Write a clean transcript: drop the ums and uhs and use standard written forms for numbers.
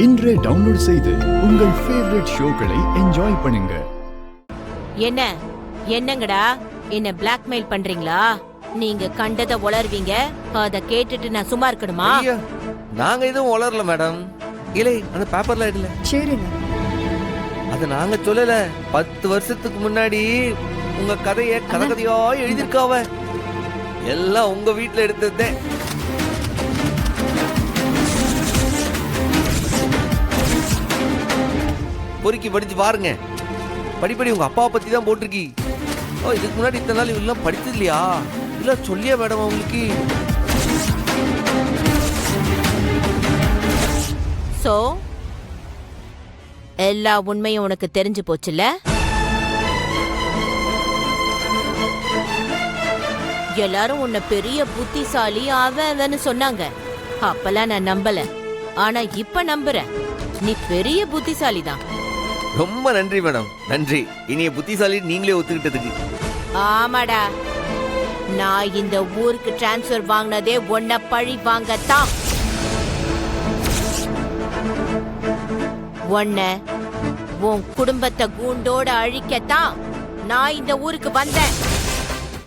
இன்றே டவுன்லோட் செய்து உங்கள் ஃபேவரட் ஷோக்களை என்ஜாய் பண்ணுங்க. என்னங்கடா என்ன பிளாக்மெயில் பண்றீங்களா? நீங்க கண்டத உளர்வீங்க, அத கேட்டுட்டு நான் சும்மா இருக்கணுமா? நாங்க எதுவும் உளரல மேடம். இல்லை, அந்த பேப்பர்ல இல்ல. சரிங்க. அது நாங்க சொல்லல. 10 வருஷத்துக்கு முன்னாடி உங்க கதைய கதையா எழுதிருக்காவ. எல்லாம் உங்க வீட்டுல எடுத்ததே. பொறுக்கி படிச்சு பாருங்க. படிப்படி உங்க அப்பாவை பத்தி தான் போட்டிருக்கி. இதுக்கு முன்னாடி இத்தனை நாள் இவெல்லாம் படிச்சது இல்லையா? இல்ல சொல்லியா மேடம் உங்களுக்கு? சோ எல்லா உண்மையும் உனக்கு தெரிஞ்சு போச்சுல? எல்லாரும் உன்னை பெரிய புத்திசாலி அவன்னு சொன்னாங்க. அப்பெல்லாம் நான் நம்பல. ஆனா இப்ப நம்புறேன். நீ பெரிய புத்திசாலி தான். ரொம்ப நன்றி மேடம், நன்றி. இனிய புத்திசாலி நீங்களே ஒத்துக்கிட்டதுக்கு. ஆமாடா, நான் இந்த ஊருக்கு டிரான்ஸ்ஃபர் வாங்கினதே உன்னை பழி வாங்கத்தான். உன்னை உன் குடும்பத்தை கூண்டோட அழிக்கத்தான் நான் இந்த ஊருக்கு வந்தேன்.